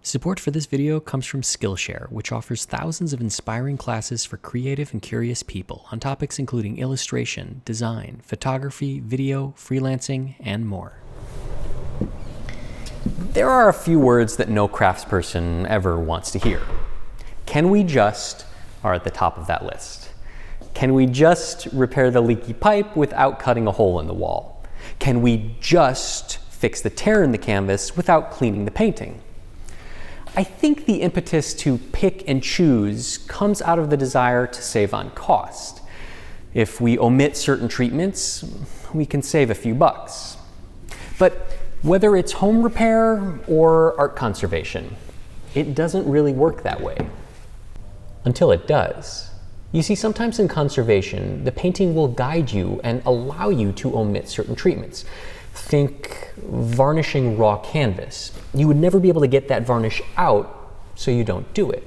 Support for this video comes from Skillshare, which offers thousands of inspiring classes for creative and curious people on topics including illustration, design, photography, video, freelancing, and more. There are a few words that no craftsperson ever wants to hear. Can we just are at the top of that list. Can we just repair the leaky pipe without cutting a hole in the wall? Can we just fix the tear in the canvas without cleaning the painting? I think the impetus to pick and choose comes out of the desire to save on cost. If we omit certain treatments, we can save a few bucks. But whether it's home repair or art conservation, it doesn't really work that way. Until it does. You see, sometimes in conservation, the painting will guide you and allow you to omit certain treatments. Think varnishing raw canvas. You would never be able to get that varnish out, so you don't do it.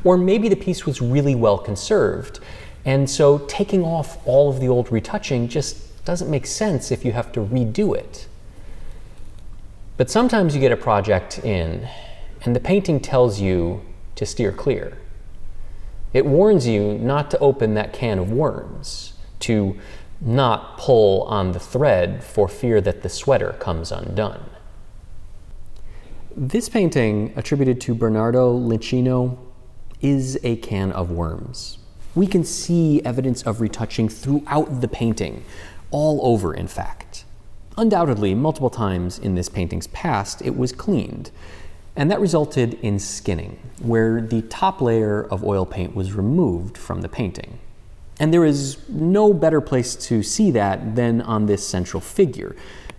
Or maybe the piece was really well conserved, and so taking off all of the old retouching just doesn't make sense if you have to redo it. But sometimes you get a project in, and the painting tells you to steer clear. It warns you not to open that can of worms, to not pull on the thread for fear that the sweater comes undone. This painting, attributed to Bernardo Lincino, is a can of worms. We can see evidence of retouching throughout the painting, all over in fact. Undoubtedly, multiple times in this painting's past, it was cleaned, and that resulted in skinning, where the top layer of oil paint was removed from the painting. And there is no better place to see that than on this central figure.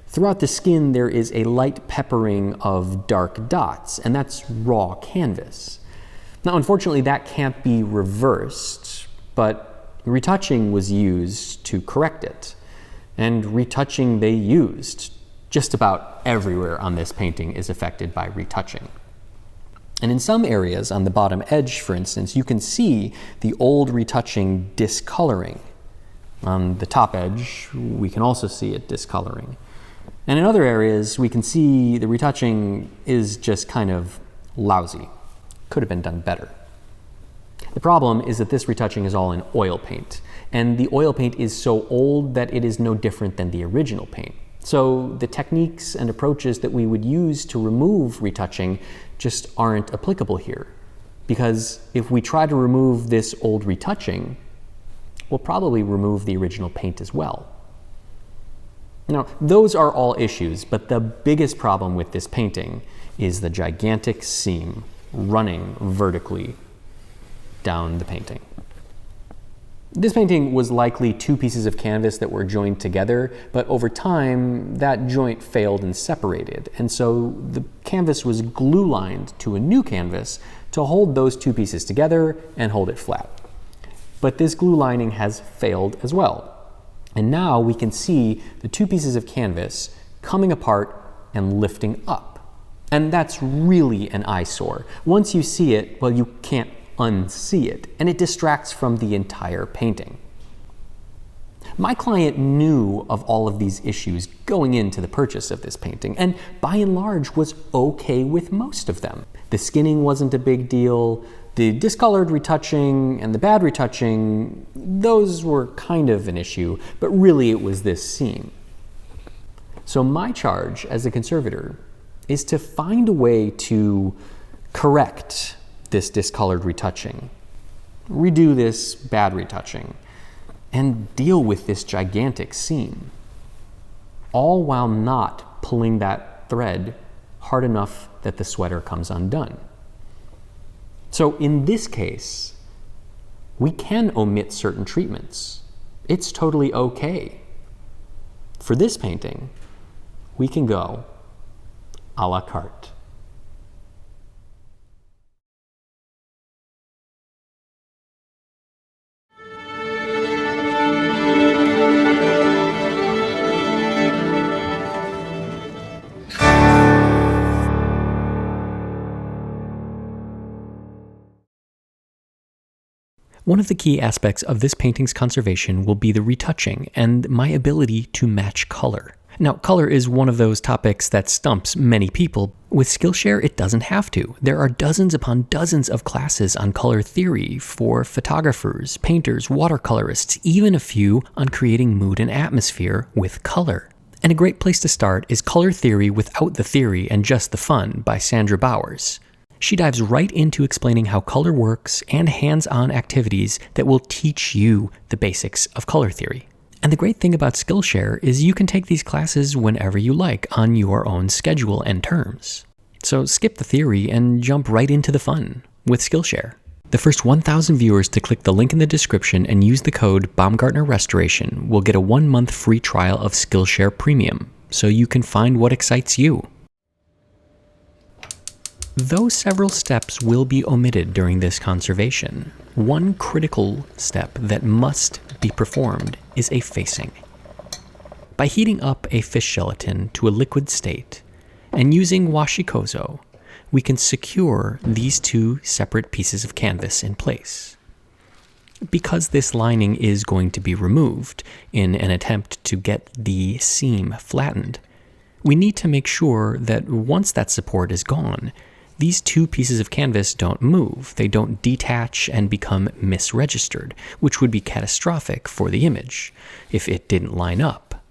Throughout the skin, there is a light peppering of dark dots, and that's raw canvas. Now, unfortunately, that can't be reversed, but retouching was used to correct it. And retouching they used. Just about everywhere on this painting is affected by retouching. And in some areas, on the bottom edge, for instance, you can see the old retouching discoloring. On the top edge, we can also see it discoloring. And in other areas, we can see the retouching is just kind of lousy. Could have been done better. The problem is that this retouching is all in oil paint, and the oil paint is so old that it is no different than the original paint. So the techniques and approaches that we would use to remove retouching just aren't applicable here. Because if we try to remove this old retouching, we'll probably remove the original paint as well. Now, those are all issues, but the biggest problem with this painting is the gigantic seam running vertically down the painting. This painting was likely two pieces of canvas that were joined together, but over time, that joint failed and separated. And so the canvas was glue-lined to a new canvas to hold those two pieces together and hold it flat. But this glue lining has failed as well. And now we can see the two pieces of canvas coming apart and lifting up. And that's really an eyesore. Once you see it, well, you can't unsee it, and it distracts from the entire painting. My client knew of all of these issues going into the purchase of this painting, and by and large was okay with most of them. The skinning wasn't a big deal. The discolored retouching and the bad retouching, those were kind of an issue, but really it was this seam. So my charge as a conservator is to find a way to correct this discolored retouching, redo this bad retouching, and deal with this gigantic seam, all while not pulling that thread hard enough that the sweater comes undone. So in this case, we can omit certain treatments. It's totally okay. For this painting, we can go à la carte. One of the key aspects of this painting's conservation will be the retouching and my ability to match color. Now, color is one of those topics that stumps many people. With Skillshare, it doesn't have to. There are dozens upon dozens of classes on color theory for photographers, painters, watercolorists, even a few on creating mood and atmosphere with color. And a great place to start is Color Theory Without the Theory and Just the Fun by Sandra Bowers. She dives right into explaining how color works and hands-on activities that will teach you the basics of color theory. And the great thing about Skillshare is you can take these classes whenever you like on your own schedule and terms. So skip the theory and jump right into the fun with Skillshare. The first 1,000 viewers to click the link in the description and use the code Baumgartner Restoration will get a 1-month free trial of Skillshare Premium, so you can find what excites you. Though several steps will be omitted during this conservation, one critical step that must be performed is a facing. By heating up a fish gelatin to a liquid state and using washikozo, we can secure these two separate pieces of canvas in place. Because this lining is going to be removed in an attempt to get the seam flattened, we need to make sure that once that support is gone, these two pieces of canvas don't move. They don't detach and become misregistered, which would be catastrophic for the image if it didn't line up.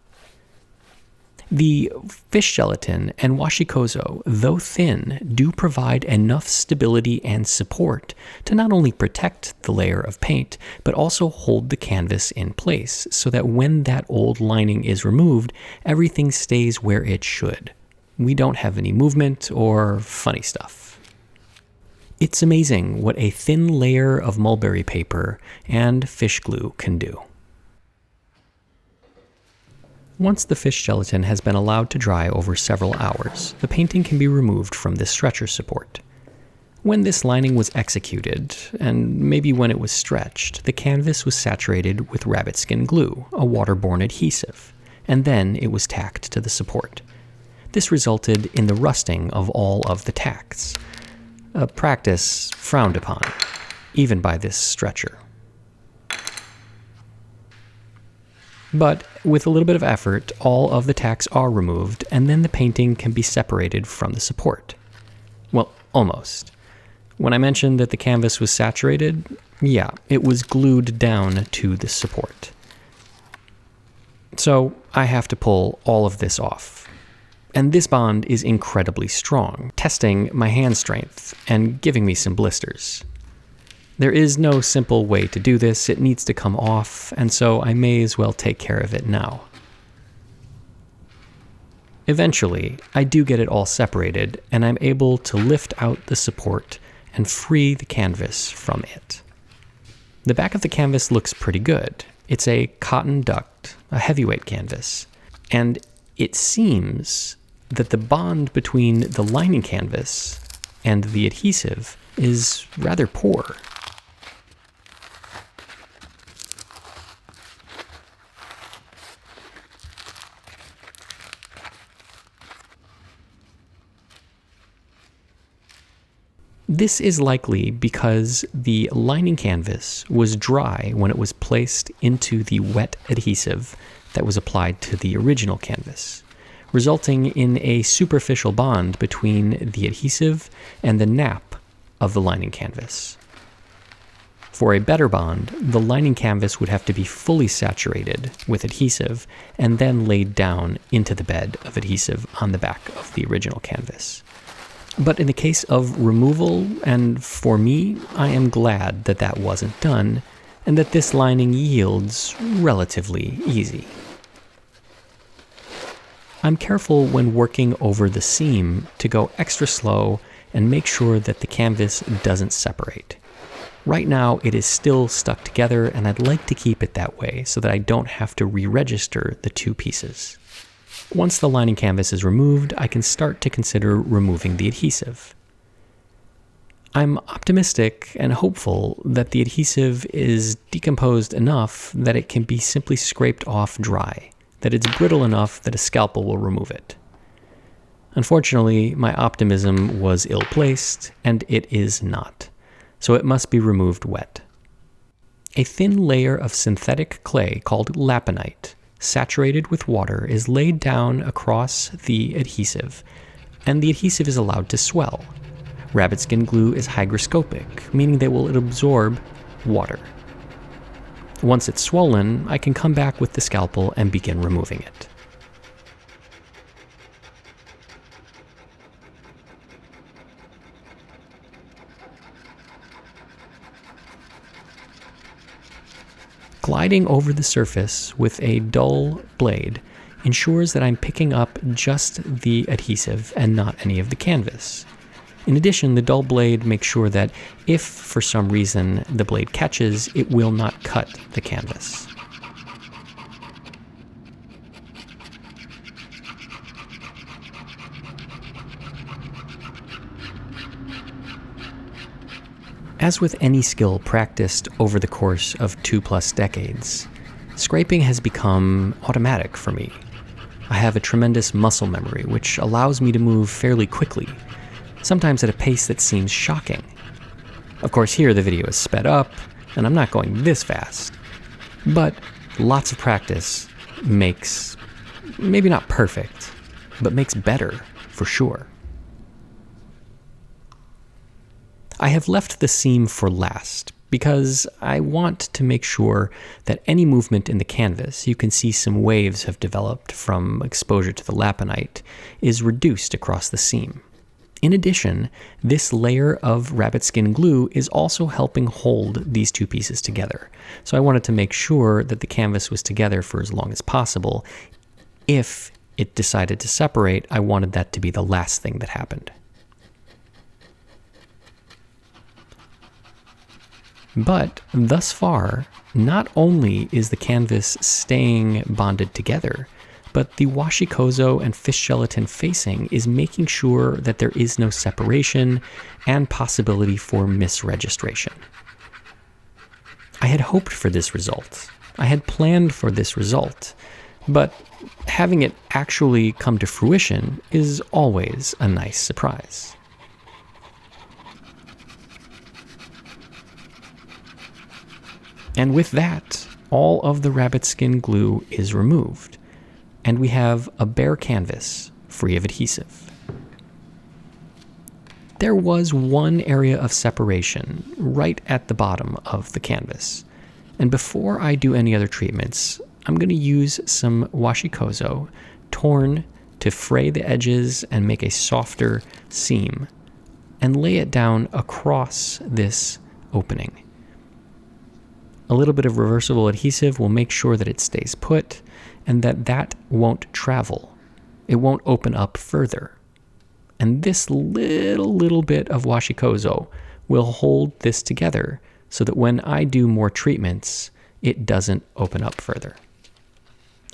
The fish gelatin and washikozo, though thin, do provide enough stability and support to not only protect the layer of paint, but also hold the canvas in place so that when that old lining is removed, everything stays where it should. We don't have any movement or funny stuff. It's amazing what a thin layer of mulberry paper and fish glue can do. Once the fish gelatin has been allowed to dry over several hours, the painting can be removed from this stretcher support. When this lining was executed, and maybe when it was stretched, the canvas was saturated with rabbit skin glue, a waterborne adhesive, and then it was tacked to the support. This resulted in the rusting of all of the tacks, a practice frowned upon, even by this stretcher. But with a little bit of effort, all of the tacks are removed, and then the painting can be separated from the support. Well, almost. When I mentioned that the canvas was saturated, yeah, it was glued down to the support. So I have to pull all of this off. And this bond is incredibly strong, testing my hand strength and giving me some blisters. There is no simple way to do this. It needs to come off, and so I may as well take care of it now. Eventually, I do get it all separated, and I'm able to lift out the support and free the canvas from it. The back of the canvas looks pretty good. It's a cotton duct, a heavyweight canvas, and it seems that the bond between the lining canvas and the adhesive is rather poor. This is likely because the lining canvas was dry when it was placed into the wet adhesive that was applied to the original canvas, resulting in a superficial bond between the adhesive and the nap of the lining canvas. For a better bond, the lining canvas would have to be fully saturated with adhesive and then laid down into the bed of adhesive on the back of the original canvas. But in the case of removal, and for me, I am glad that that wasn't done, and that this lining yields relatively easy. I'm careful when working over the seam to go extra slow and make sure that the canvas doesn't separate. Right now, it is still stuck together, and I'd like to keep it that way so that I don't have to re-register the two pieces. Once the lining canvas is removed, I can start to consider removing the adhesive. I'm optimistic and hopeful that the adhesive is decomposed enough that it can be simply scraped off dry, that it's brittle enough that a scalpel will remove it. Unfortunately, my optimism was ill-placed, and it is not, so it must be removed wet. A thin layer of synthetic clay called laponite saturated with water is laid down across the adhesive, and the adhesive is allowed to swell. Rabbit skin glue is hygroscopic, meaning that it will absorb water. Once it's swollen, I can come back with the scalpel and begin removing it. Gliding over the surface with a dull blade ensures that I'm picking up just the adhesive and not any of the canvas. In addition, the dull blade makes sure that if for some reason the blade catches, it will not cut the canvas. As with any skill practiced over the course of 2+ decades, scraping has become automatic for me. I have a tremendous muscle memory, which allows me to move fairly quickly, sometimes at a pace that seems shocking. Of course, here the video is sped up, and I'm not going this fast, but lots of practice makes, maybe not perfect, but makes better for sure. I have left the seam for last because I want to make sure that any movement in the canvas, you can see some waves have developed from exposure to the lapinite, is reduced across the seam. In addition, this layer of rabbit skin glue is also helping hold these two pieces together. So I wanted to make sure that the canvas was together for as long as possible. If it decided to separate, I wanted that to be the last thing that happened. But thus far, not only is the canvas staying bonded together, but the washikozo and fish gelatin facing is making sure that there is no separation and possibility for misregistration. I had hoped for this result. I had planned for this result, but having it actually come to fruition is always a nice surprise. And with that, all of the rabbit skin glue is removed, and we have a bare canvas free of adhesive. There was one area of separation right at the bottom of the canvas, and before I do any other treatments, I'm going to use some washikozo torn to fray the edges and make a softer seam, and lay it down across this opening. A little bit of reversible adhesive will make sure that it stays put and that won't travel. It won't open up further. And this little bit of washikozo will hold this together so that when I do more treatments, it doesn't open up further.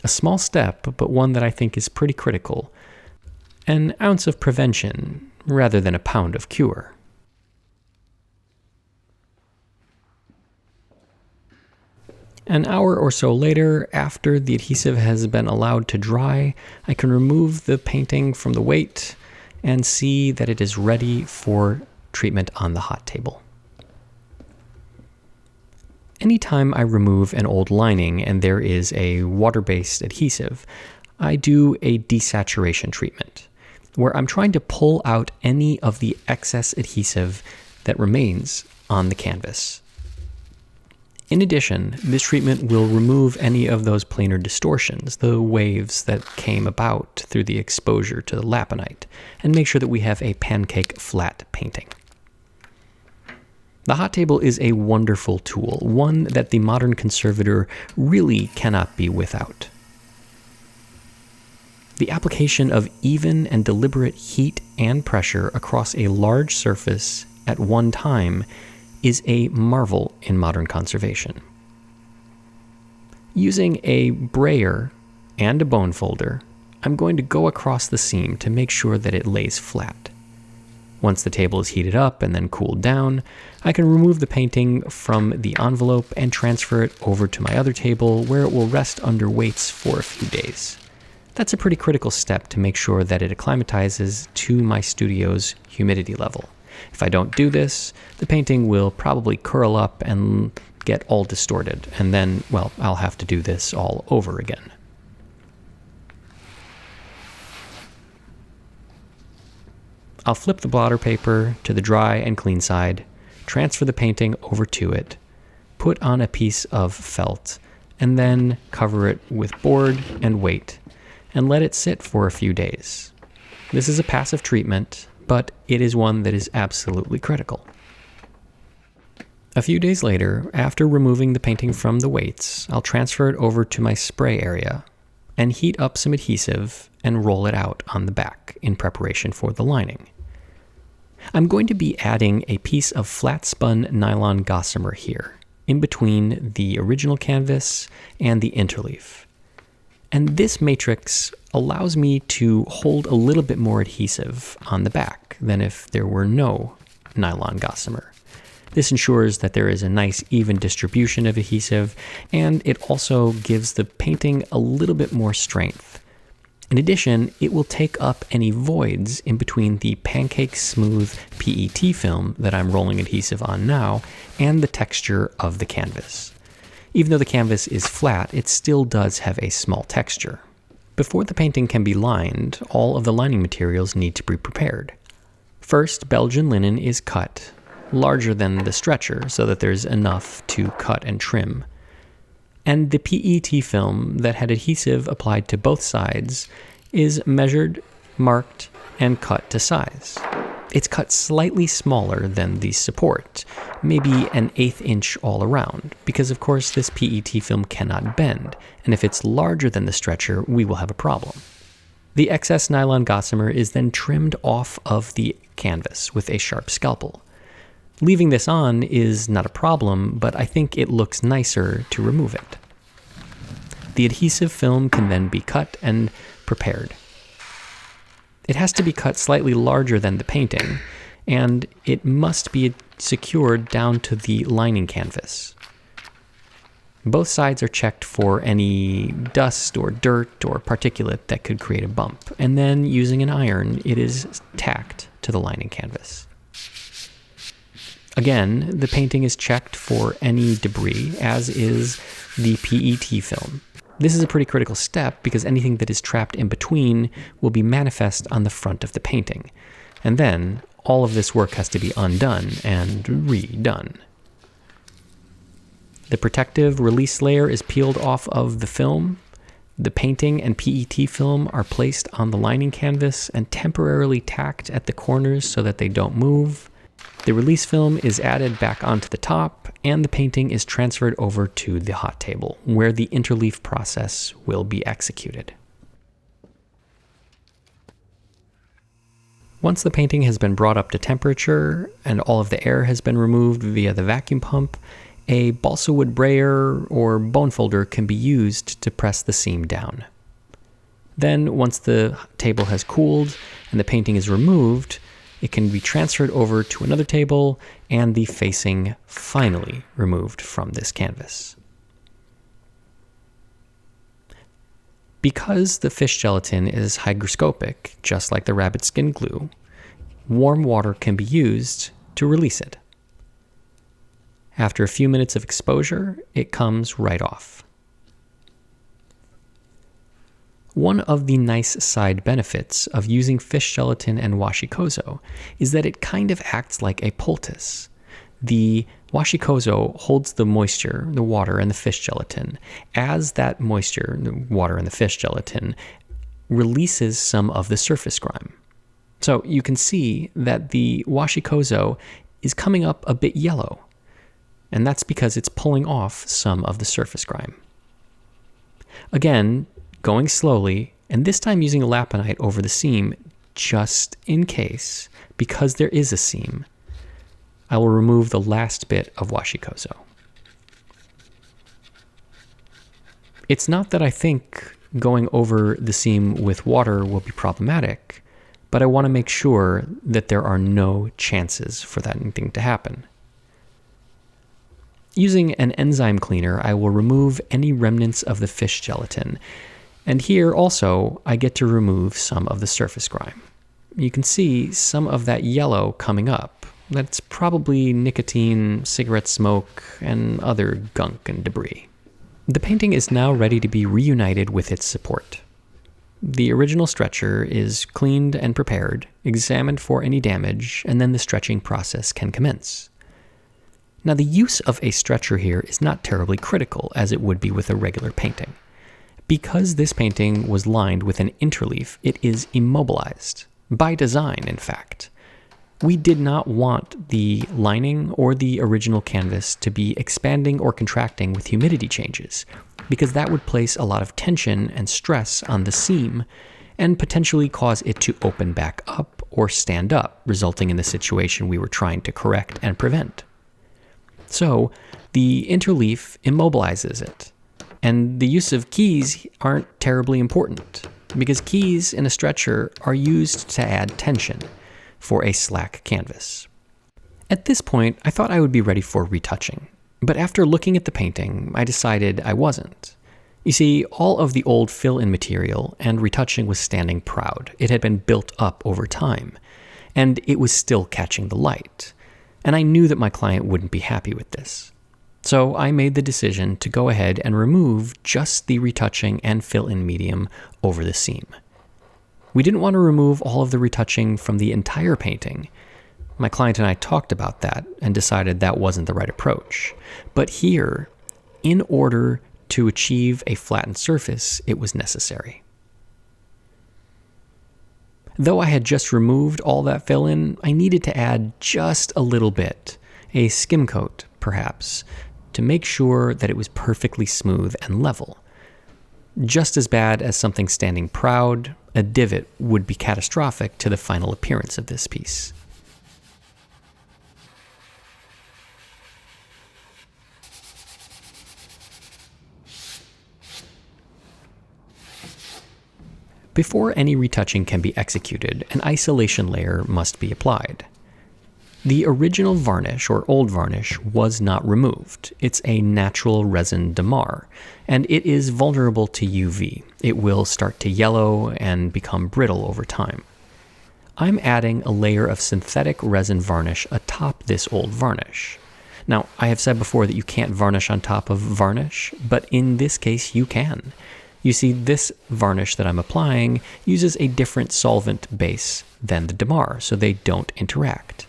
A small step, but one that I think is pretty critical. An ounce of prevention rather than a pound of cure. An hour or so later, after the adhesive has been allowed to dry, I can remove the painting from the weight and see that it is ready for treatment on the hot table. Anytime I remove an old lining and there is a water-based adhesive, I do a desaturation treatment, where I'm trying to pull out any of the excess adhesive that remains on the canvas. In addition, this treatment will remove any of those planar distortions, the waves that came about through the exposure to the lapinite, and make sure that we have a pancake flat painting. The hot table is a wonderful tool, one that the modern conservator really cannot be without. The application of even and deliberate heat and pressure across a large surface at one time is a marvel in modern conservation. Using a brayer and a bone folder, I'm going to go across the seam to make sure that it lays flat. Once the table is heated up and then cooled down, I can remove the painting from the envelope and transfer it over to my other table where it will rest under weights for a few days. That's a pretty critical step to make sure that it acclimatizes to my studio's humidity level. If I don't do this, the painting will probably curl up and get all distorted, and then, well, I'll have to do this all over again. I'll flip the blotter paper to the dry and clean side, transfer the painting over to it, put on a piece of felt, and then cover it with board and wait, and let it sit for a few days. This is a passive treatment, but it is one that is absolutely critical. A few days later, after removing the painting from the weights, I'll transfer it over to my spray area and heat up some adhesive and roll it out on the back in preparation for the lining. I'm going to be adding a piece of flat spun nylon gossamer here, in between the original canvas and the interleaf. And this matrix allows me to hold a little bit more adhesive on the back than if there were no nylon gossamer. This ensures that there is a nice even distribution of adhesive, and it also gives the painting a little bit more strength. In addition, it will take up any voids in between the pancake smooth PET film that I'm rolling adhesive on now and the texture of the canvas. Even though the canvas is flat, it still does have a small texture. Before the painting can be lined, all of the lining materials need to be prepared. First, Belgian linen is cut, larger than the stretcher so that there's enough to cut and trim. And the PET film that had adhesive applied to both sides is measured, marked, and cut to size. It's cut slightly smaller than the support, maybe an 1/8 inch all around, because of course this PET film cannot bend, and if it's larger than the stretcher, we will have a problem. The excess nylon gossamer is then trimmed off of the canvas with a sharp scalpel. Leaving this on is not a problem, but I think it looks nicer to remove it. The adhesive film can then be cut and prepared. It has to be cut slightly larger than the painting, and it must be secured down to the lining canvas. Both sides are checked for any dust or dirt or particulate that could create a bump, and then using an iron, it is tacked to the lining canvas. Again, the painting is checked for any debris, as is the PET film. This is a pretty critical step because anything that is trapped in between will be manifest on the front of the painting. And then all of this work has to be undone and redone. The protective release layer is peeled off of the film. The painting and PET film are placed on the lining canvas and temporarily tacked at the corners so that they don't move. The release film is added back onto the top, and the painting is transferred over to the hot table, where the interleaf process will be executed. Once the painting has been brought up to temperature and all of the air has been removed via the vacuum pump, a balsa wood brayer or bone folder can be used to press the seam down. Then, once the table has cooled and the painting is removed, it can be transferred over to another table and the facing finally removed from this canvas. Because the fish gelatin is hygroscopic, just like the rabbit skin glue, warm water can be used to release it. After a few minutes of exposure, it comes right off. One of the nice side benefits of using fish gelatin and washikozo is that it kind of acts like a poultice. The washikozo holds the moisture, the water, and the fish gelatin. As that moisture, the water and the fish gelatin, releases some of the surface grime. So you can see that the washikozo is coming up a bit yellow, and that's because it's pulling off some of the surface grime. Again, going slowly, and this time using a lapinite over the seam, just in case, because there is a seam, I will remove the last bit of washikozo. It's not that I think going over the seam with water will be problematic, but I want to make sure that there are no chances for that thing to happen. Using an enzyme cleaner, I will remove any remnants of the fish gelatin. And here also, I get to remove some of the surface grime. You can see some of that yellow coming up. That's probably nicotine, cigarette smoke, and other gunk and debris. The painting is now ready to be reunited with its support. The original stretcher is cleaned and prepared, examined for any damage, and then the stretching process can commence. Now, the use of a stretcher here is not terribly critical, as it would be with a regular painting. Because this painting was lined with an interleaf, it is immobilized. By design, in fact. We did not want the lining or the original canvas to be expanding or contracting with humidity changes, because that would place a lot of tension and stress on the seam and potentially cause it to open back up or stand up, resulting in the situation we were trying to correct and prevent. So, the interleaf immobilizes it, and the use of keys aren't terribly important, because keys in a stretcher are used to add tension for a slack canvas. At this point, I thought I would be ready for retouching, but after looking at the painting, I decided I wasn't. You see, all of the old fill-in material and retouching was standing proud. It had been built up over time, and it was still catching the light, and I knew that my client wouldn't be happy with this. So I made the decision to go ahead and remove just the retouching and fill-in medium over the seam. We didn't want to remove all of the retouching from the entire painting. My client and I talked about that and decided that wasn't the right approach. But here, in order to achieve a flattened surface, it was necessary. Though I had just removed all that fill-in, I needed to add just a little bit, a skim coat, perhaps, to make sure that it was perfectly smooth and level. Just as bad as something standing proud, a divot would be catastrophic to the final appearance of this piece. Before any retouching can be executed, an isolation layer must be applied. The original varnish, or old varnish, was not removed. It's a natural resin damar, and it is vulnerable to UV. It will start to yellow and become brittle over time. I'm adding a layer of synthetic resin varnish atop this old varnish. Now, I have said before that you can't varnish on top of varnish, but in this case you can. You see, this varnish that I'm applying uses a different solvent base than the damar, so they don't interact.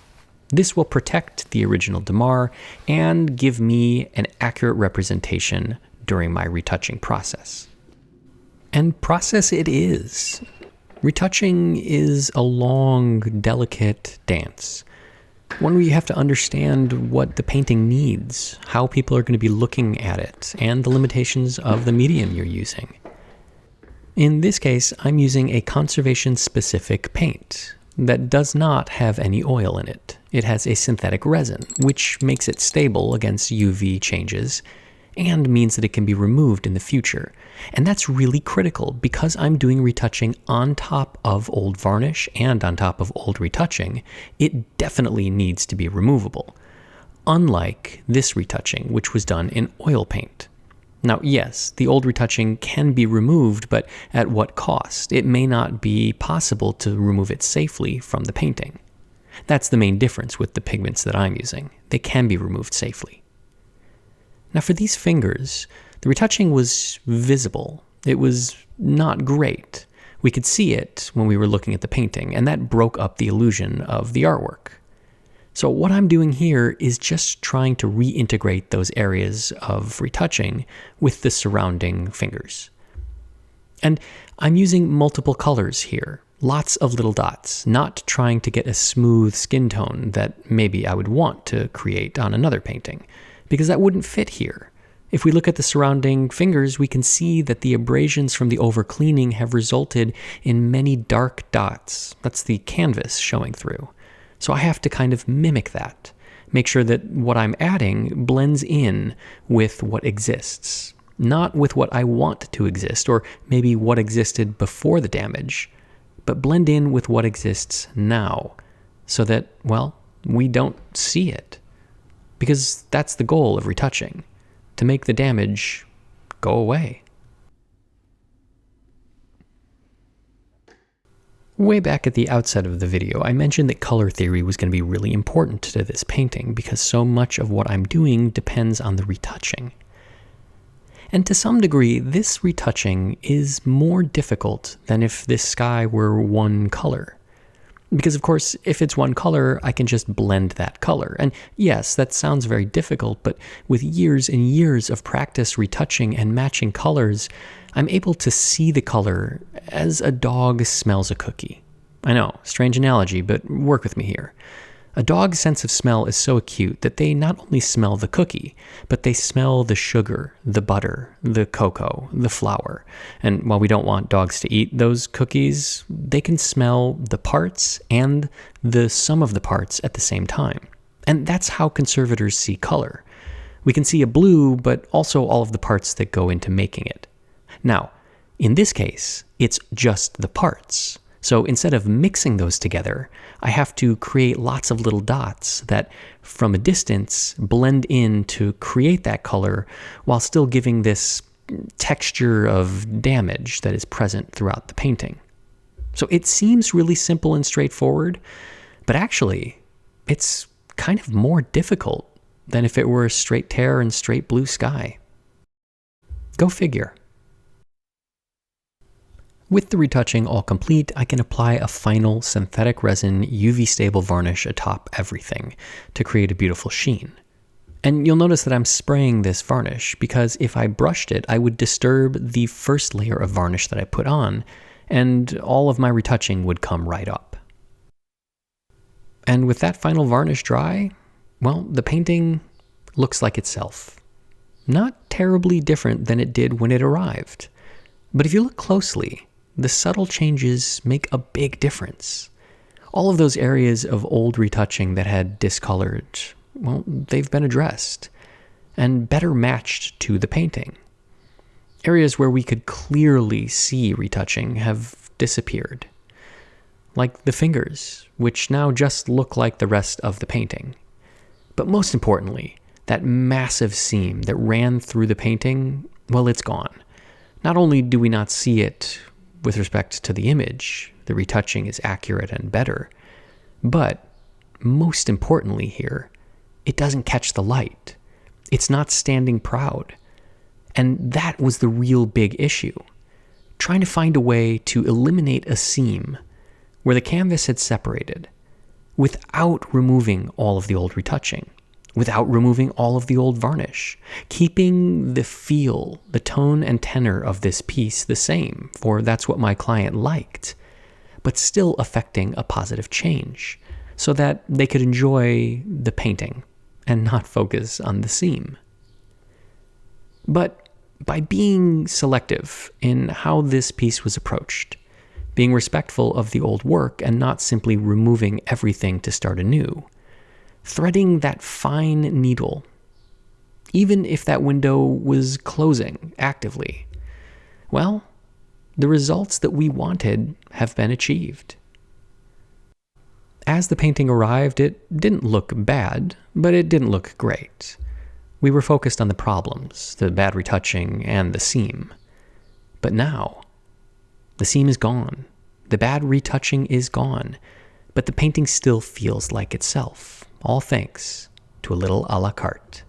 This will protect the original damar and give me an accurate representation during my retouching process. And process it is. Retouching is a long, delicate dance. One where you have to understand what the painting needs, how people are going to be looking at it, and the limitations of the medium you're using. In this case, I'm using a conservation-specific paint that does not have any oil in it. It has a synthetic resin, which makes it stable against UV changes and means that it can be removed in the future. And that's really critical because I'm doing retouching on top of old varnish and on top of old retouching. It definitely needs to be removable, unlike this retouching, which was done in oil paint. Now, yes, the old retouching can be removed, but at what cost? It may not be possible to remove it safely from the painting. That's the main difference with the pigments that I'm using. They can be removed safely. Now, for these fingers, the retouching was visible. It was not great. We could see it when we were looking at the painting, and that broke up the illusion of the artwork. So what I'm doing here is just trying to reintegrate those areas of retouching with the surrounding fingers. And I'm using multiple colors here, lots of little dots, not trying to get a smooth skin tone that maybe I would want to create on another painting, because that wouldn't fit here. If we look at the surrounding fingers, we can see that the abrasions from the overcleaning have resulted in many dark dots. That's the canvas showing through. So I have to kind of mimic that, make sure that what I'm adding blends in with what exists, not with what I want to exist, or maybe what existed before the damage, but blend in with what exists now, so that, well, we don't see it. Because that's the goal of retouching, to make the damage go away. Way back at the outset of the video, I mentioned that color theory was going to be really important to this painting because so much of what I'm doing depends on the retouching. And to some degree, this retouching is more difficult than if this sky were one color. Because of course, if it's one color, I can just blend that color. And yes, that sounds very difficult, but with years and years of practice retouching and matching colors, I'm able to see the color as a dog smells a cookie. I know, strange analogy, but work with me here. A dog's sense of smell is so acute that they not only smell the cookie, but they smell the sugar, the butter, the cocoa, the flour. And while we don't want dogs to eat those cookies, they can smell the parts and the sum of the parts at the same time. And that's how conservators see color. We can see a blue, but also all of the parts that go into making it. Now, in this case, it's just the parts. So instead of mixing those together, I have to create lots of little dots that, from a distance, blend in to create that color while still giving this texture of damage that is present throughout the painting. So it seems really simple and straightforward, but actually, it's kind of more difficult than if it were a straight tear and straight blue sky. Go figure. With the retouching all complete, I can apply a final synthetic resin UV stable varnish atop everything to create a beautiful sheen. And you'll notice that I'm spraying this varnish because if I brushed it, I would disturb the first layer of varnish that I put on, and all of my retouching would come right up. And with that final varnish dry, well, the painting looks like itself. Not terribly different than it did when it arrived. But if you look closely, the subtle changes make a big difference. All of those areas of old retouching that had discolored, well, they've been addressed and better matched to the painting. Areas where we could clearly see retouching have disappeared. Like the fingers, which now just look like the rest of the painting. But most importantly, that massive seam that ran through the painting, well, it's gone. Not only do we not see it with respect to the image, the retouching is accurate and better, but most importantly here, it doesn't catch the light. It's not standing proud. And that was the real big issue. Trying to find a way to eliminate a seam where the canvas had separated without removing all of the old retouching, without removing all of the old varnish, keeping the feel, the tone and tenor of this piece the same, for that's what my client liked, but still affecting a positive change so that they could enjoy the painting and not focus on the seam. But by being selective in how this piece was approached, being respectful of the old work and not simply removing everything to start anew, threading that fine needle, even if that window was closing actively, well, the results that we wanted have been achieved. As the painting arrived, it didn't look bad, but it didn't look great. We were focused on the problems, the bad retouching, and the seam. But now, the seam is gone, the bad retouching is gone, but the painting still feels like itself. All thanks to a little a la carte.